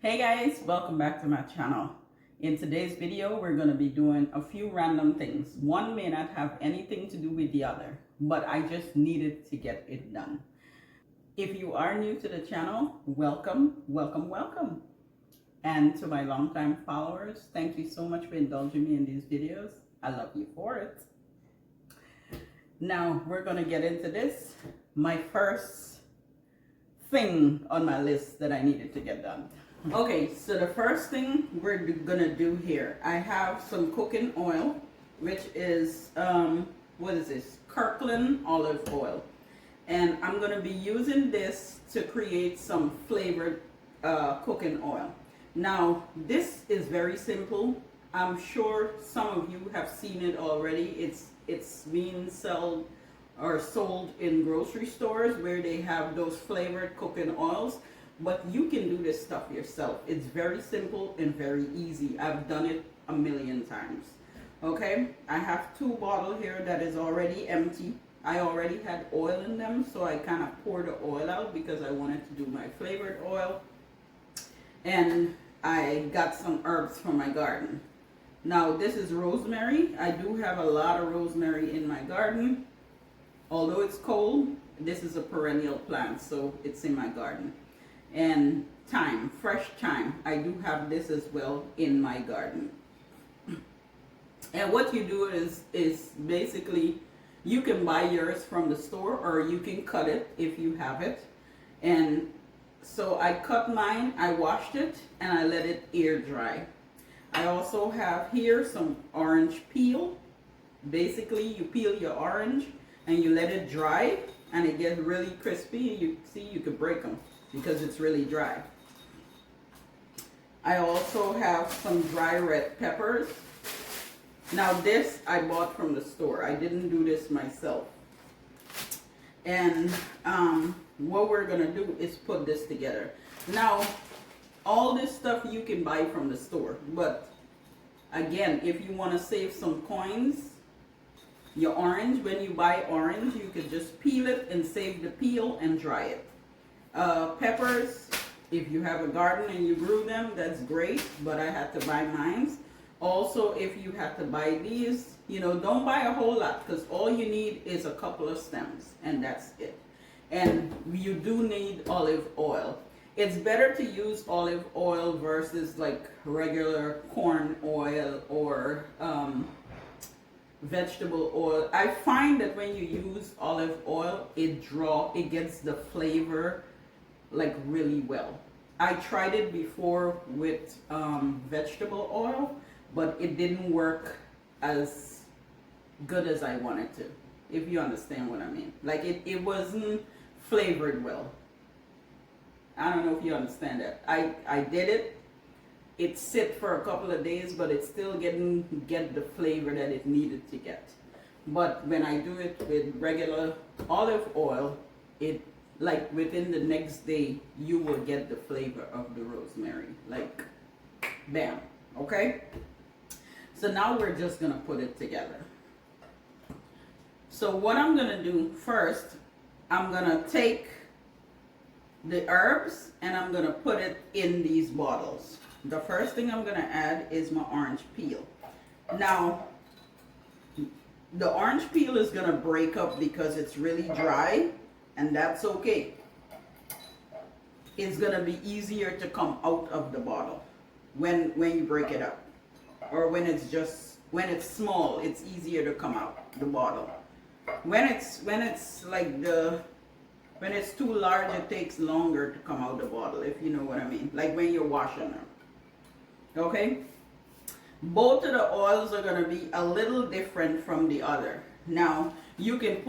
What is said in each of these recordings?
Hey guys, welcome back to my channel. In today's video, we're going to be doing a few random things. One may not have anything to do with the other, but I just needed to get it done. If you are new to the channel, welcome, welcome, welcome. And to my longtime followers, thank you so much for indulging me in these videos. I love you for it. Now, we're going to get into this. My first thing on my list that I needed to get done. Okay, so the first thing we're gonna do here, I have some cooking oil, which is, what is this? Kirkland olive oil. And I'm gonna be using this to create some flavored cooking oil. Now, this is very simple. I'm sure some of you have seen it already. It's being sold in grocery stores where they have those flavored cooking oils. But you can do this stuff yourself. It's very simple and very easy. I've done it a million times. Okay, I have 2 bottles here that is already empty. I already had oil in them, so I kind of poured the oil out because I wanted to do my flavored oil. And I got some herbs from my garden. Now this is rosemary. I do have a lot of rosemary in my garden. Although it's cold, this is a perennial plant, so it's in my garden. And thyme, fresh thyme. I do have this as well in my garden. And what you do is basically you can buy yours from the store or you can cut it if you have it. And so I cut mine, I washed it, and I let it air dry. I also have here some orange peel. Basically you peel your orange and you let it dry and it gets really crispy. You see, you could break them because it's really dry. I also have some dry red peppers. Now this I bought from the store. I didn't do this myself. And what we're gonna do is put this together. Now, all this stuff you can buy from the store, but again, if you want to save some coins, your orange, when you buy orange, you could just peel it and save the peel and dry it. Peppers, if you have a garden and you grew them, that's great, but I had to buy mine. Also, if you have to buy these, don't buy a whole lot because all you need is a couple of stems and that's it. And you do need olive oil. It's better to use olive oil versus like regular corn oil or vegetable oil. I find that when you use olive oil, it gets the flavor like really well. I tried it before with vegetable oil, but it didn't work as good as I wanted to, if you understand what I mean. Like it wasn't flavored well. I don't know if you understand that. I did it. It sit for a couple of days, but it still didn't get the flavor that it needed to get. But when I do it with regular olive oil, it like within the next day, you will get the flavor of the rosemary. Like, bam, okay? So now we're just gonna put it together. So what I'm gonna do first, I'm gonna take the herbs and I'm gonna put it in these bottles. The first thing I'm gonna add is my orange peel. Now, the orange peel is gonna break up because it's really dry, and that's okay. It's gonna be easier to come out of the bottle when you break it up, or when it's small, it's easier to come out the bottle. When it's too large, it takes longer to come out the bottle, if you know what I mean. Like when you're washing them. Okay? Both of the oils are going to be a little different from the other. Now, you can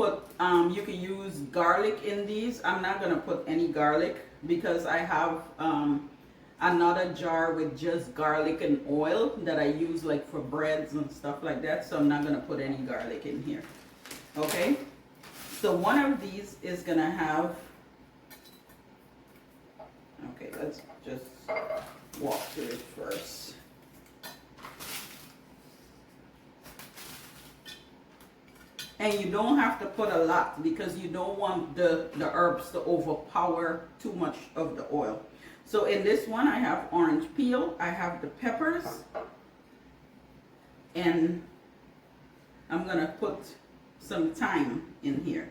use garlic in these. I'm not going to put any garlic because I have another jar with just garlic and oil that I use like for breads and stuff like that. So I'm not going to put any garlic in here. Okay? So one of these is going to have, okay, let's just walk through it first. And you don't have to put a lot because you don't want the herbs to overpower too much of the oil. So in this one, I have orange peel, I have the peppers, and I'm gonna put some thyme in here.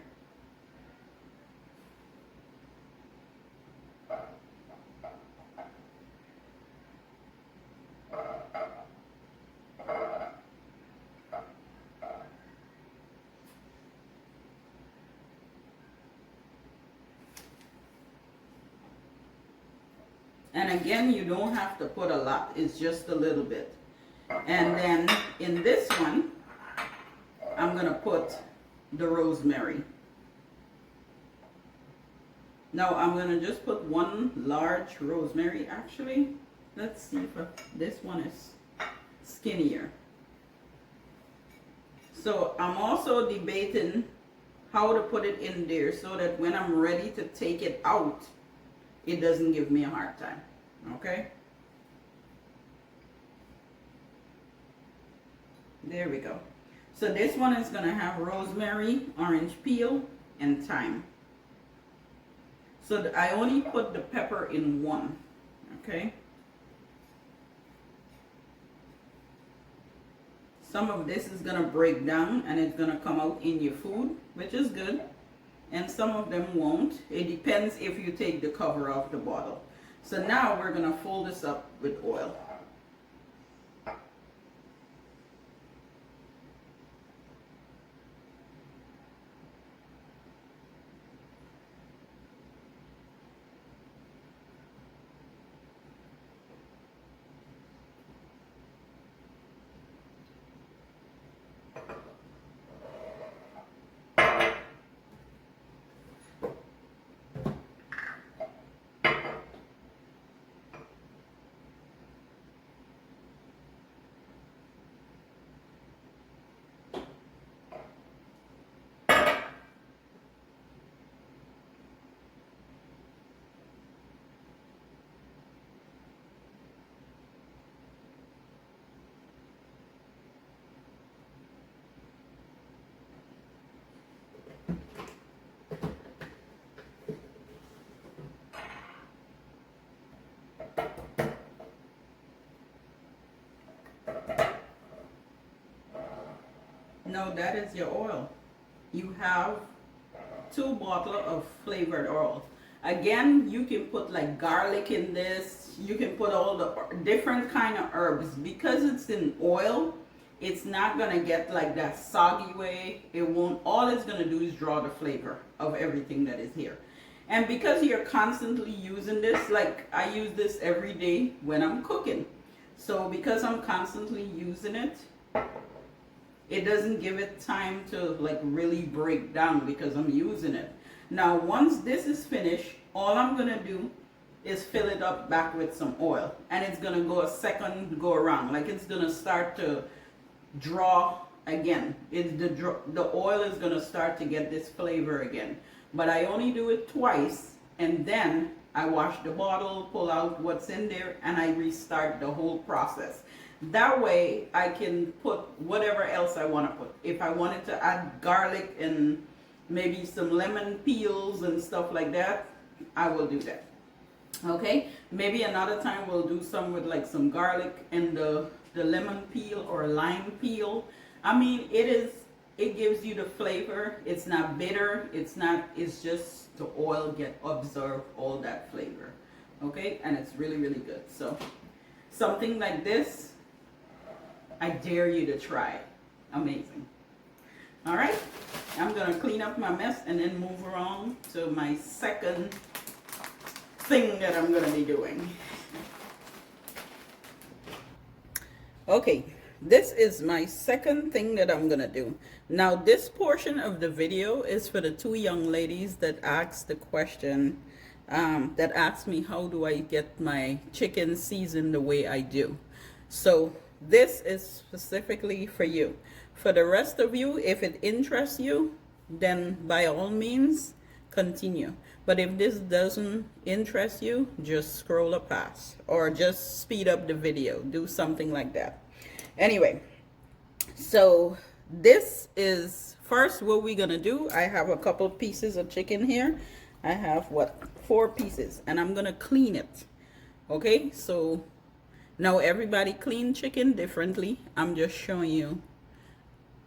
And again, you don't have to put a lot, it's just a little bit. And then in this one, I'm gonna put the rosemary. Now I'm gonna just put one large rosemary actually. Let's see if this one is skinnier. So I'm also debating how to put it in there so that when I'm ready to take it out, it doesn't give me a hard time. Okay? There we go. So this one is going to have rosemary, orange peel, and thyme. So I only put the pepper in one. Okay? Some of this is going to break down and it's going to come out in your food, which is good. And some of them won't. It depends if you take the cover off the bottle. So now we're going to fold this up with oil. No, that is your oil. You have 2 bottles of flavored oil. Again, you can put like garlic in this. You can put all the different kind of herbs. Because it's in oil, it's not going to get like that soggy way. It won't. All it's going to do is draw the flavor of everything that is here. And because you're constantly using this, like I use this every day when I'm cooking. So because I'm constantly using it, it doesn't give it time to like really break down because I'm using it. Now once this is finished, all I'm gonna do is fill it up back with some oil, and it's gonna go a second go around. Like it's gonna start to draw again. The oil is gonna start to get this flavor again. But I only do it twice, and then I wash the bottle, pull out what's in there, and I restart the whole process. That way I can put whatever else I want to put. If I wanted to add garlic and maybe some lemon peels and stuff like that, I will do that. Okay, maybe another time we'll do some with like some garlic and the lemon peel or lime peel. I mean, it gives you the flavor. It's not bitter. It's just the oil absorb all that flavor. Okay, and it's really, really good. So something like this, I dare you to try. Amazing. All right, I'm gonna clean up my mess and then move around to my second thing that I'm gonna be doing. Okay, this is my second thing that I'm gonna do. Now this portion of the video is for the 2 young ladies that asked the question, that asked me how do I get my chicken seasoned the way I do. So this is specifically for you. For the rest of you, if it interests you, then by all means continue. But if this doesn't interest you, just scroll up past or just speed up the video. Do something like that. Anyway, so this is first what we're gonna do. I have a couple pieces of chicken here. I have 4 pieces, and I'm gonna clean it. Okay, so now everybody clean chicken differently. I'm just showing you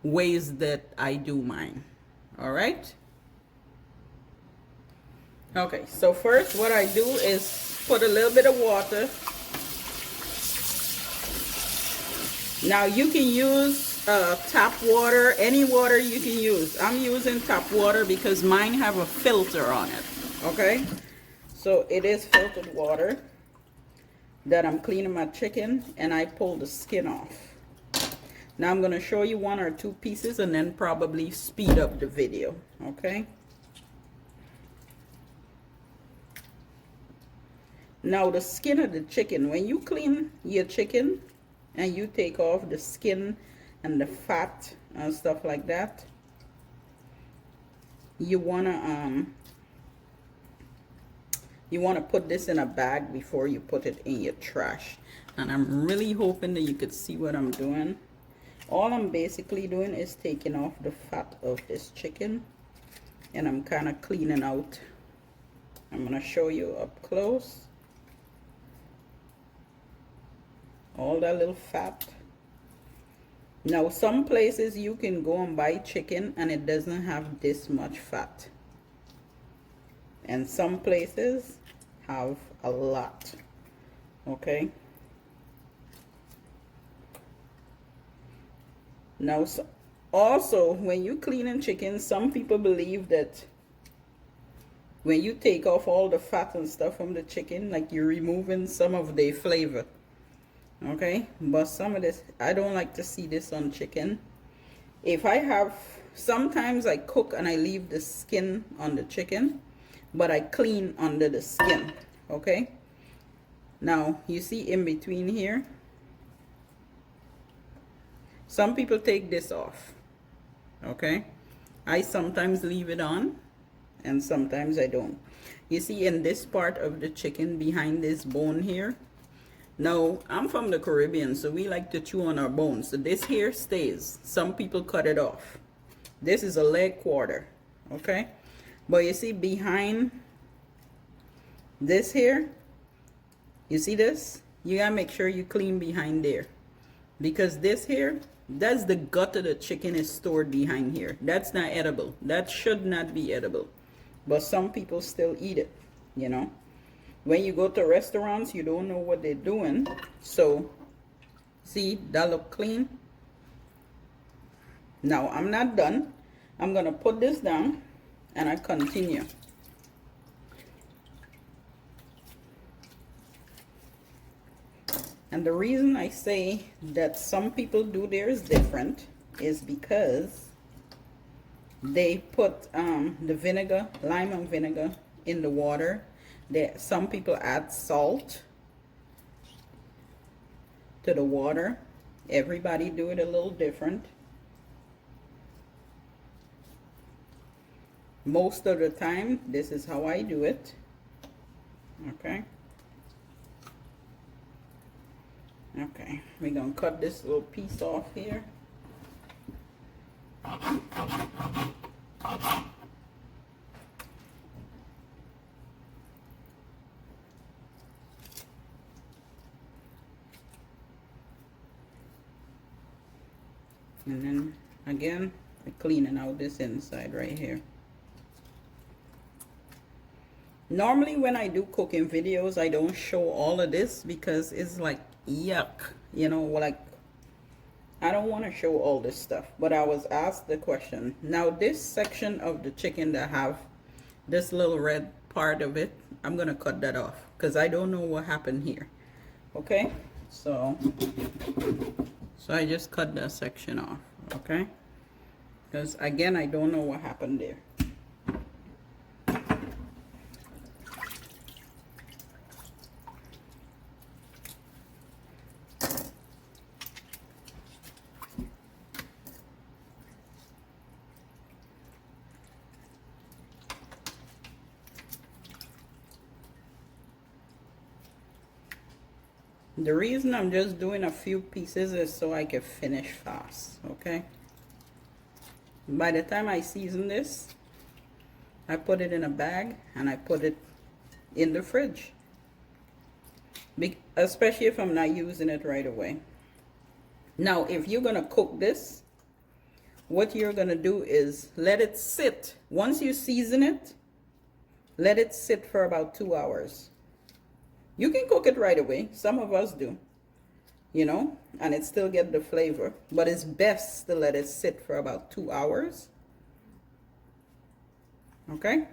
ways that I do mine. All right. Okay, so first what I do is put a little bit of water. Now you can use tap water, any water you can use. I'm using tap water because mine have a filter on it. Okay, so it is filtered water that I'm cleaning my chicken, and I pull the skin off. Now I'm going to show you one or two pieces and then probably speed up the video. Okay. Now the skin of the chicken, when you clean your chicken and you take off the skin and the fat and stuff like that, you wanna put this in a bag before you put it in your trash. And I'm really hoping that you could see what I'm doing. All I'm basically doing is taking off the fat of this chicken, and I'm kind of cleaning out. I'm gonna show you up close all that little fat. Now some places you can go and buy chicken and it doesn't have this much fat, and some places have a lot. Okay, now also when you cleaning chicken, some people believe that when you take off all the fat and stuff from the chicken, like you're removing some of the flavor. Okay, but some of this, I don't like to see this on chicken. If I have, sometimes I cook and I leave the skin on the chicken, but I clean under the skin. Okay, now you see in between here, some people take this off. Okay, I sometimes leave it on and sometimes I don't. You see in this part of the chicken behind this bone here, now I'm from the Caribbean, so we like to chew on our bones, so this here stays. Some people cut it off. This is a leg quarter. Okay, but you see behind this here, you see this, you gotta make sure you clean behind there, because this here, that's the gut of the chicken is stored behind here. That's not edible. That should not be edible, but some people still eat it. You know, when you go to restaurants, you don't know what they're doing. So see, that look clean. Now I'm not done. I'm gonna put this down and I continue. And the reason I say that some people do theirs different is because they put the vinegar, lime and vinegar in the water. Some people add salt to the water. Everybody do it a little different. Most of the time, this is how I do it. Okay. Okay, we're gonna cut this little piece off here. And then again, we're cleaning out this inside right here. Normally when I do cooking videos, I don't show all of this because it's like yuck, you know, like I don't want to show all this stuff. But I was asked the question. Now this section of the chicken that have this little red part of it, I'm gonna cut that off because I don't know what happened here. Okay, so I just cut that section off. Okay, because again, I don't know what happened there. The reason I'm just doing a few pieces is so I can finish fast. Okay, by the time I season this, I put it in a bag and I put it in the fridge. especially if I'm not using it right away. Now, if you're gonna cook this, what you're gonna do is let it sit. Once you season it, let it sit for about 2 hours. You can cook it right away. Some of us do, you know, and it still get the flavor, but it's best to let it sit for about 2 hours. Okay?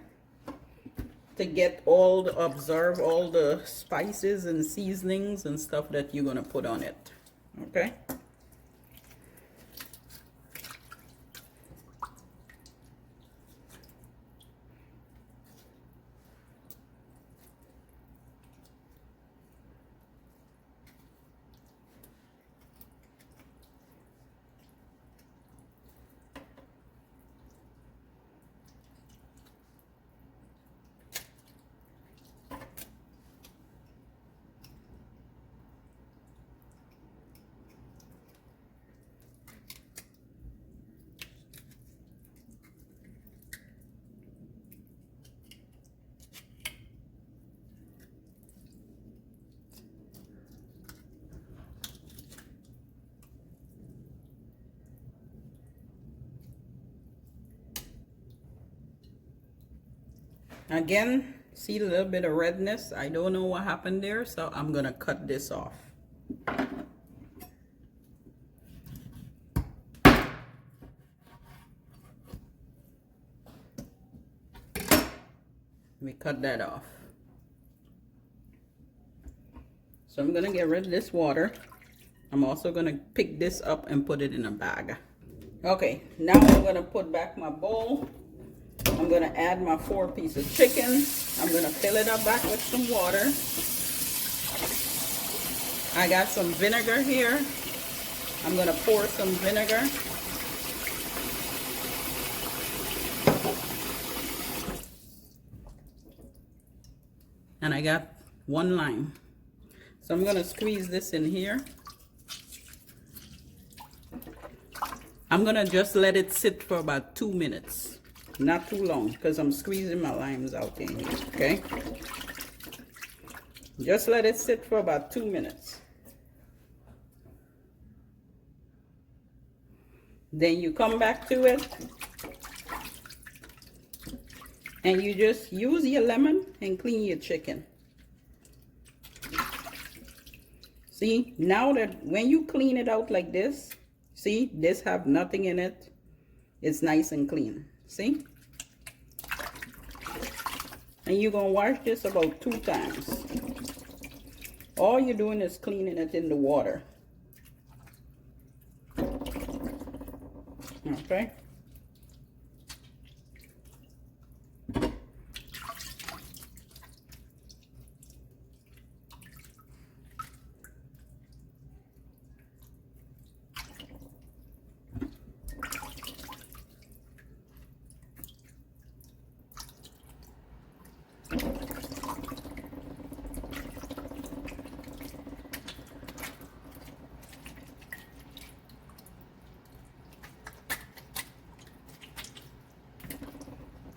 To get absorb all the spices and seasonings and stuff that you're gonna put on it. Okay? Again, see a little bit of redness. I don't know what happened there, so I'm gonna cut this off. We cut that off. So I'm gonna get rid of this water. I'm also gonna pick this up and put it in a bag. Okay, now I'm gonna put back my bowl. I'm gonna add my 4 pieces of chicken. I'm gonna fill it up back with some water. I got some vinegar here. I'm gonna pour some vinegar. And I got 1 lime. So I'm gonna squeeze this in here. I'm gonna just let it sit for about 2 minutes. Not too long, because I'm squeezing my limes out in here, okay? Just let it sit for about 2 minutes. Then you come back to it, and you just use your lemon and clean your chicken. See, now that when you clean it out like this, see, this have nothing in it. It's nice and clean, see? And you're gonna wash this about 2 times. All you're doing is cleaning it in the water. Okay?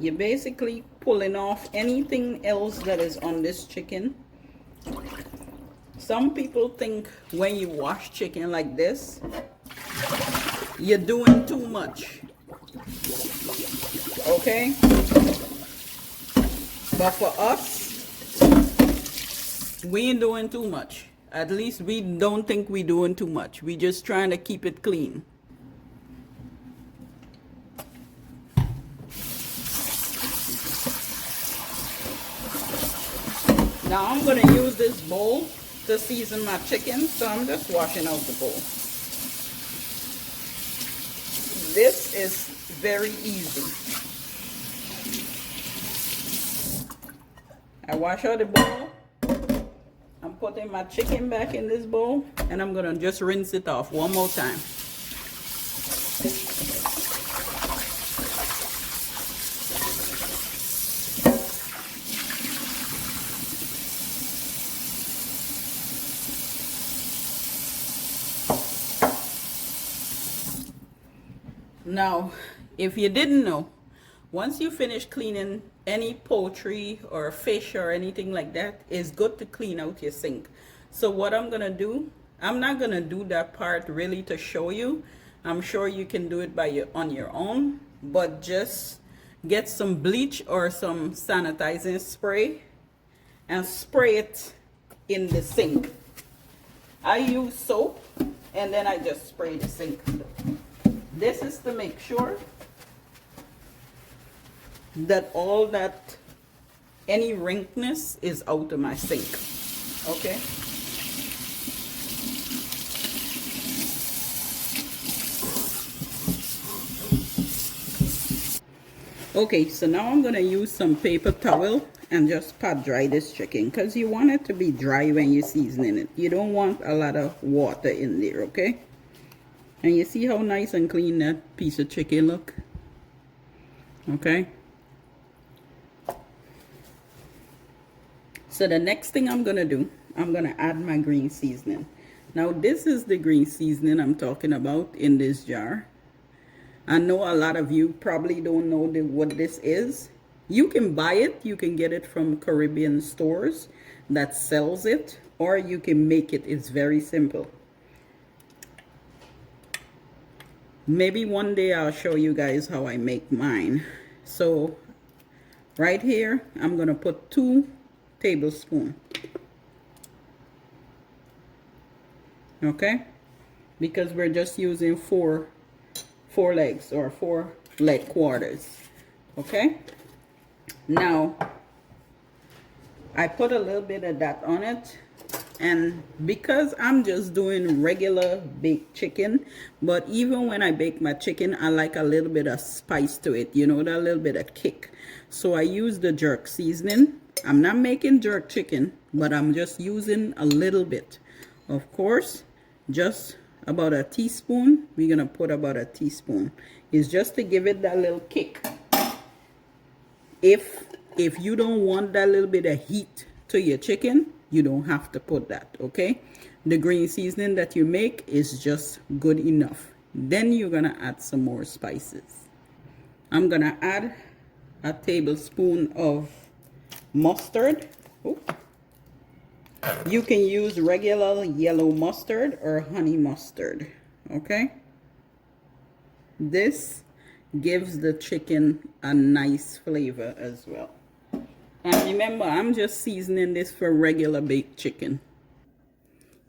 You're basically pulling off anything else that is on this chicken. Some people think when you wash chicken like this, you're doing too much. Okay? But for us, we ain't doing too much. At least we don't think we're doing too much. We just trying to keep it clean. Now I'm going to use this bowl to season my chicken, so I'm just washing out the bowl. This is very easy. I wash out the bowl. I'm putting my chicken back in this bowl, and I'm going to just rinse it off one more time. Now, if you didn't know, once you finish cleaning any poultry or fish or anything like that, it's good to clean out your sink. So what I'm gonna do, I'm not gonna do that part really to show you. I'm sure you can do it on your own, but just get some bleach or some sanitizing spray and spray it in the sink. I use soap and then I just spray the sink. This is to make sure that all that, any wrinkness is out of my sink. Okay. Okay, so now I'm gonna use some paper towel and just pat dry this chicken, because you want it to be dry when you're seasoning it. You don't want a lot of water in there, okay? And you see how nice and clean that piece of chicken look? Okay. So the next thing I'm gonna do, I'm gonna add my green seasoning. Now this is the green seasoning I'm talking about in this jar. I know a lot of you probably don't know what this is. You can buy it, you can get it from Caribbean stores that sells it, or you can make it. It's very simple. Maybe one day I'll show you guys how I make mine. So right here, I'm gonna put 2 tablespoons. Okay? Because we're just using 4 legs or 4 leg quarters. Okay, now I put a little bit of that on it, and because I'm just doing regular baked chicken, but even when I bake my chicken, I like a little bit of spice to it, you know, that little bit of kick. So I use the jerk seasoning. I'm not making jerk chicken, but I'm just using a little bit. Of course, just about a teaspoon. We're gonna put about a teaspoon. It's just to give it that little kick. If you don't want that little bit of heat to your chicken, you don't have to put that, okay? The green seasoning that you make is just good enough. Then you're gonna add some more spices. I'm gonna add a tablespoon of mustard. Ooh. You can use regular yellow mustard or honey mustard, okay? This gives the chicken a nice flavor as well. And remember, I'm just seasoning this for regular baked chicken.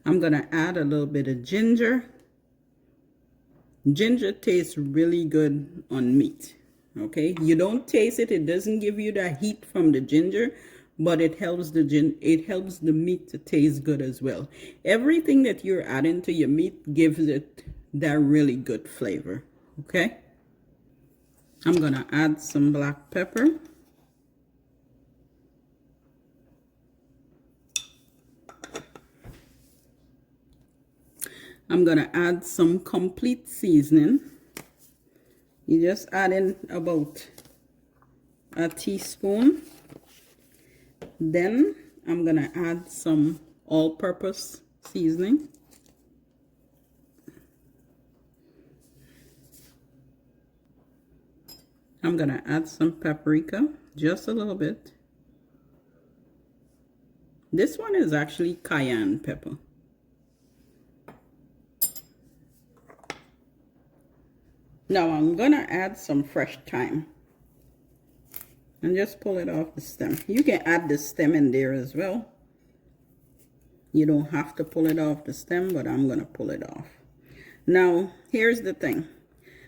I'm gonna add a little bit of ginger. Ginger tastes really good on meat, okay? You don't taste it, it doesn't give you the heat from the ginger, but it helps the meat to taste good as well. Everything that you're adding to your meat gives it that really good flavor, okay? I'm gonna add some black pepper. I'm gonna add some complete seasoning. You just add in about a teaspoon. Then I'm gonna add some all-purpose seasoning. I'm gonna add some paprika, just a little bit. This one is actually cayenne pepper. Now I'm gonna add some fresh thyme. And just pull it off the stem. You can add the stem in there as well. You don't have to pull it off the stem, but I'm gonna pull it off. Now, here's the thing.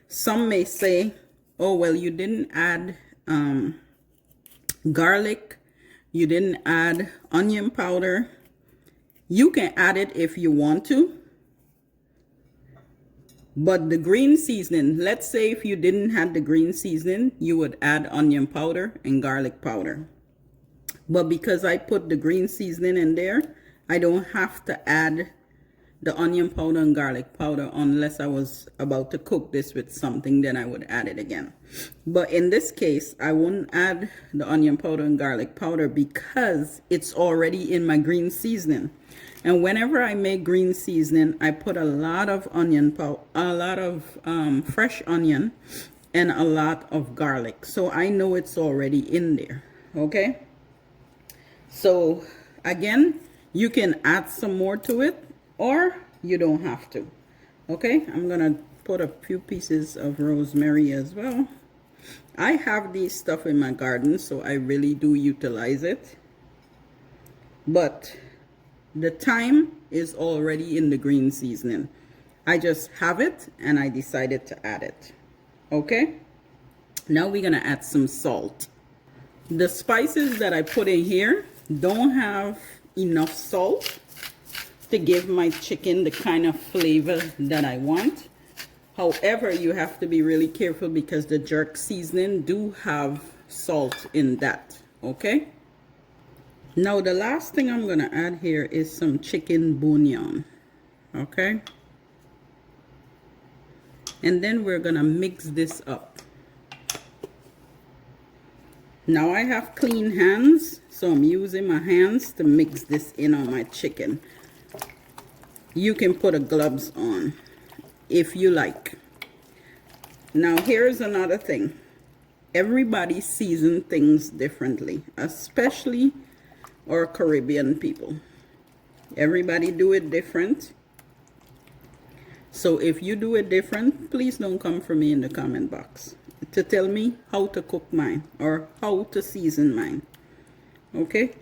Some may say, oh, well, you didn't add garlic. You didn't add onion powder. You can add it if you want to. But the green seasoning, let's say if you didn't have the green seasoning, you would add onion powder and garlic powder. But because I put the green seasoning in there, I don't have to add the onion powder and garlic powder unless I was about to cook this with something, then I would add it again. But in this case, I wouldn't add the onion powder and garlic powder because it's already in my green seasoning. And whenever I make green seasoning, I put a lot of onion powder, a lot of fresh onion, and a lot of garlic. So I know it's already in there, okay? So again, You can add some more to it, or you don't have to. Okay, I'm gonna put a few pieces of rosemary as well. I have these stuff in my garden, so I really do utilize it. But the thyme is already in the green seasoning. I just have it and I decided to add it. Okay, now we're gonna add some salt. The spices that I put in here don't have enough salt to give my chicken the kind of flavor that I want. However, you have to be really careful because the jerk seasoning do have salt in that. Okay, now the last thing I'm gonna add here is some chicken bouillon. Okay, and then we're gonna mix this up. Now I have clean hands, so I'm using my hands to mix this in on my chicken. You can put a gloves on if you like. Now here's another thing. Everybody seasons things differently, especially our Caribbean people. Everybody do it different. So if you do it different, please don't come for me in the comment box to tell me how to cook mine or how to season mine. Okay?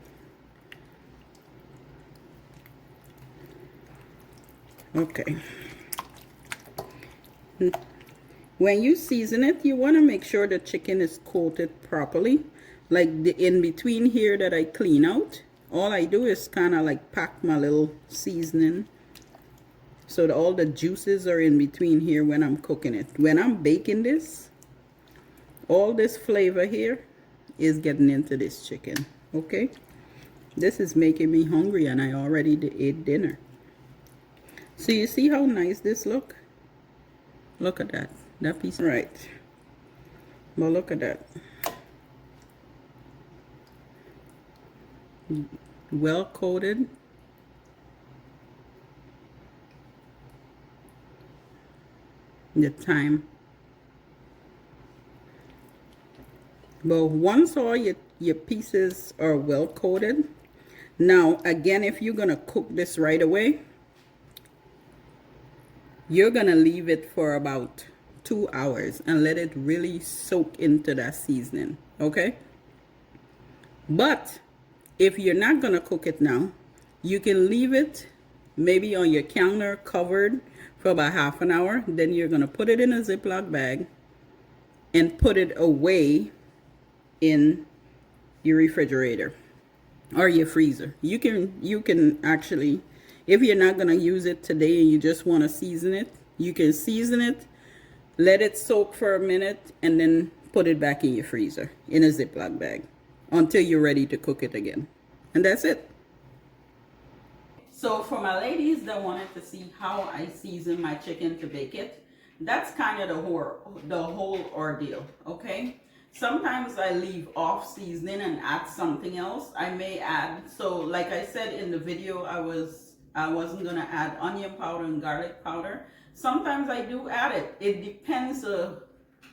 Okay. When you season it, you want to make sure the chicken is coated properly. Like the in between here that I clean out, all I do is kind of like pack my little seasoning so that all the juices are in between here when I'm cooking it. When I'm baking this, all this flavor here is getting into this chicken. Okay, this is making me hungry and I already ate dinner. So you see how nice this look? Look at that piece. Right, well, look at that. Well coated. The thyme. But once all your pieces are well coated, now again, if you're gonna cook this right away, you're gonna leave it for about 2 hours and let it really soak into that seasoning. Okay, but if you're not gonna cook it now, you can leave it maybe on your counter covered for about half an hour. Then you're gonna put it in a Ziploc bag and put it away in your refrigerator or your freezer. You can actually, if you're not gonna use it today and you just want to season it, you can season it, let it soak for a minute, and then put it back in your freezer in a Ziploc bag until you're ready to cook it again. And that's it. So for my ladies that wanted to see how I season my chicken to bake it, that's kind of the whole ordeal. Okay, sometimes I leave off seasoning and add something else. I may add, so like I said in the video, I wasn't gonna add onion powder and garlic powder. Sometimes I do add it. It depends on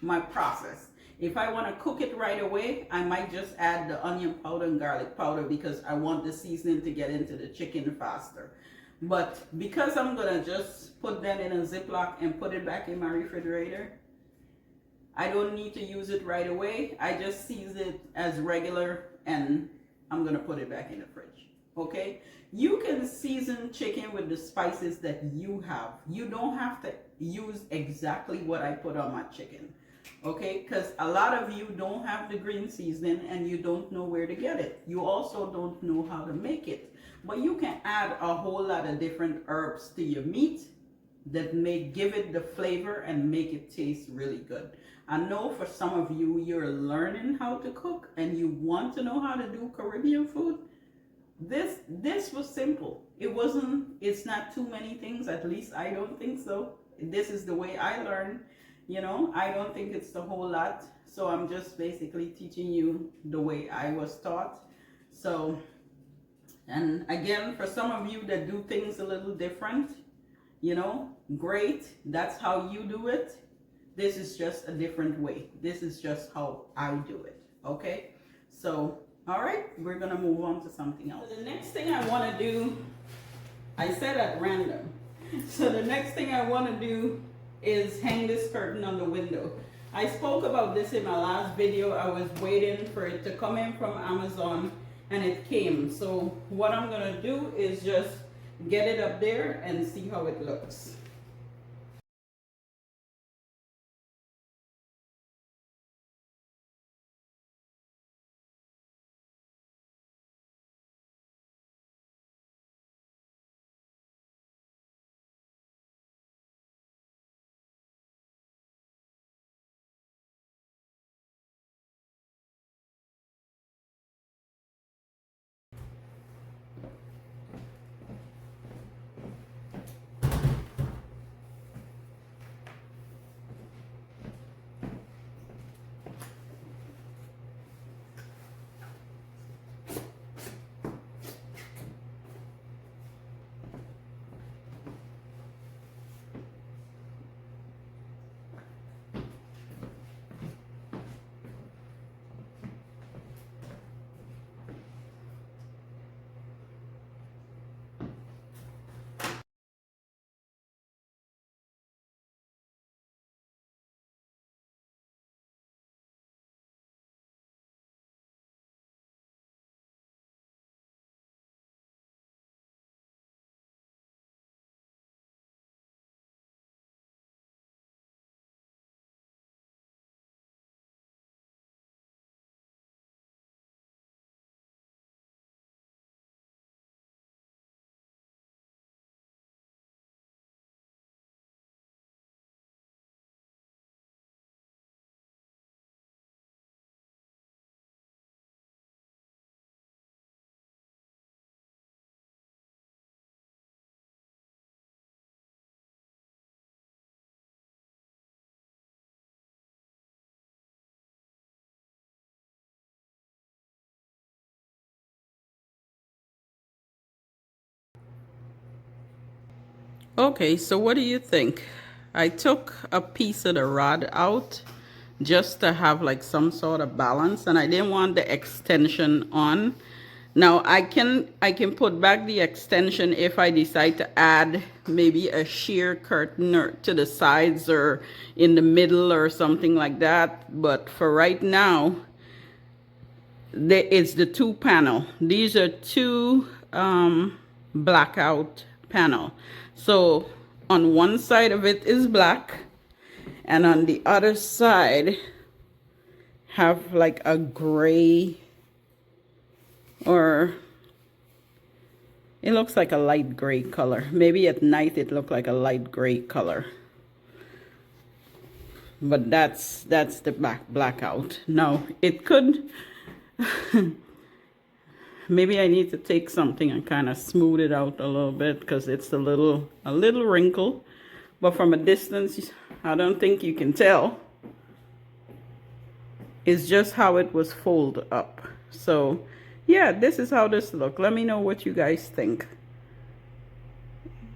my process. If I want to cook it right away, I might just add the onion powder and garlic powder because I want the seasoning to get into the chicken faster. But because I'm gonna just put that in a Ziploc and put it back in my refrigerator, I don't need to use it right away. I just season it as regular and I'm gonna put it back in the fridge. Okay, you can season chicken with the spices that you have. You don't have to use exactly what I put on my chicken. Okay, because a lot of you don't have the green seasoning and you don't know where to get it. You also don't know how to make it. But you can add a whole lot of different herbs to your meat that may give it the flavor and make it taste really good. I know for some of you, you're learning how to cook and you want to know how to do Caribbean food. This was simple. It's not too many things, at least I don't think so. This is the way I learned. You know, I don't think it's a whole lot. So I'm just basically teaching you the way I was taught. So, and again, for some of you that do things a little different, you know, great. That's how you do it. This is just a different way. This is just how I do it. Okay. So All right, we're gonna move on to something else. So the next thing I wanna do, I said at random. So the next thing I wanna do is hang this curtain on the window. I spoke about this in my last video. I was waiting for it to come in from Amazon and it came. So what I'm gonna do is just get it up there and see how it looks. Okay, so what do you think? I took a piece of the rod out just to have like some sort of balance, and I didn't want the extension on. Now I can put back the extension if I decide to add maybe a sheer curtain or to the sides or in the middle or something like that. But for right now, it's the two panel. These are two blackout panel. So on one side of it is black, and on the other side have like a gray, or it looks like a light gray color. Maybe at night it looked like a light gray color. But that's the blackout. Now it could maybe I need to take something and kind of smooth it out a little bit because it's a little wrinkle. But from a distance, I don't think you can tell. It's just how it was folded up. So yeah, this is how this look. Let me know what you guys think.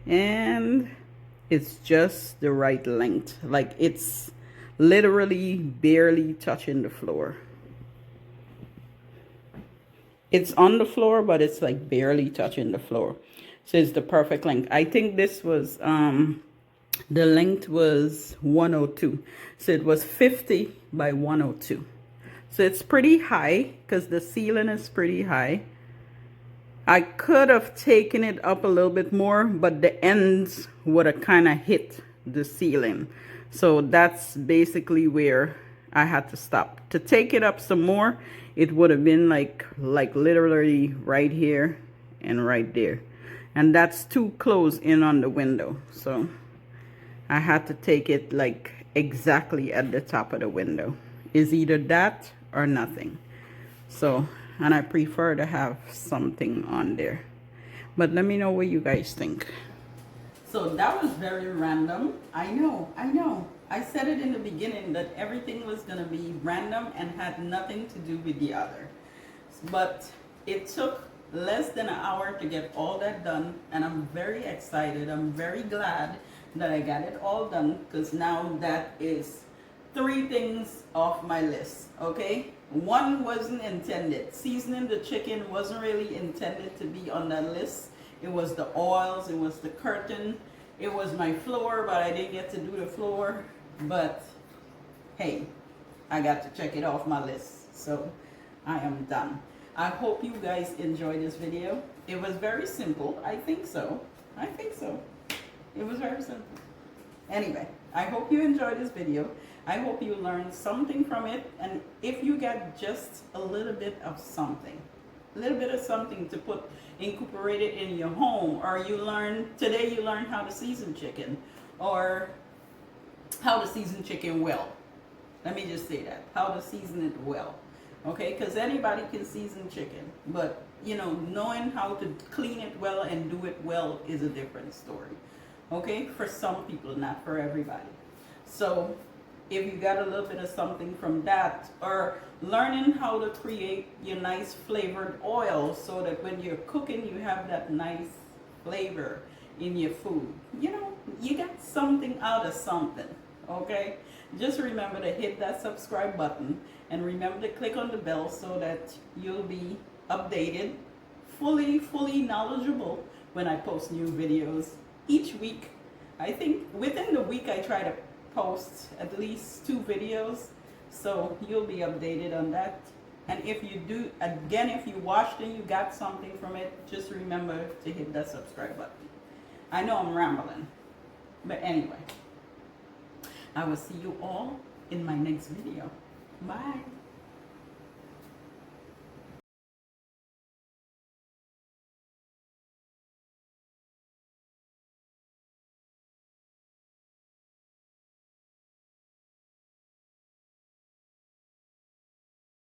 And it's just the right length. Like it's literally barely touching the floor. It's on the floor, but it's like barely touching the floor. So it's the perfect length. I think this was the length was 102. So it was 50 by 102. So it's pretty high because the ceiling is pretty high. I could have taken it up a little bit more, but the ends would have kind of hit the ceiling. So that's basically where I had to stop. To take it up some more, it would have been like literally right here and right there. And that's too close in on the window. So I had to take it like exactly at the top of the window. Is either that or nothing. So, and I prefer to have something on there. But let me know what you guys think. So that was very random. I know. I said it in the beginning that everything was going to be random and had nothing to do with the other. But it took less than an hour to get all that done, and I'm very excited. I'm very glad that I got it all done, because now that is 3 things off my list. Okay, One wasn't intended. Seasoning the chicken wasn't really intended to be on that list. It was the oils, it was the curtain, it was my floor, but I didn't get to do the floor. But hey, I got to check it off my list. So I am done. I hope you guys enjoyed this video. It was very simple. I think so. I think so. It was very simple. Anyway, I hope you enjoyed this video. I hope you learned something from it. And if you got just a little bit of something to put incorporated in your home, or you learned how to season chicken, or how to season chicken well. Let me just say that, how to season it well. Okay, because anybody can season chicken, but knowing how to clean it well and do it well is a different story. Okay, for some people, not for everybody. So if you got a little bit of something from that, or learning how to create your nice flavored oil so that when you're cooking you have that nice flavor in your food, you got something out of something. Okay, just remember to hit that subscribe button, and remember to click on the bell so that you'll be updated, fully knowledgeable when I post new videos each week. I think within the week I try to post at least 2 videos, so you'll be updated on that. And if you do, again, if you watched and you got something from it, just remember to hit that subscribe button. I know I'm rambling, but anyway, I will see you all in my next video. Bye.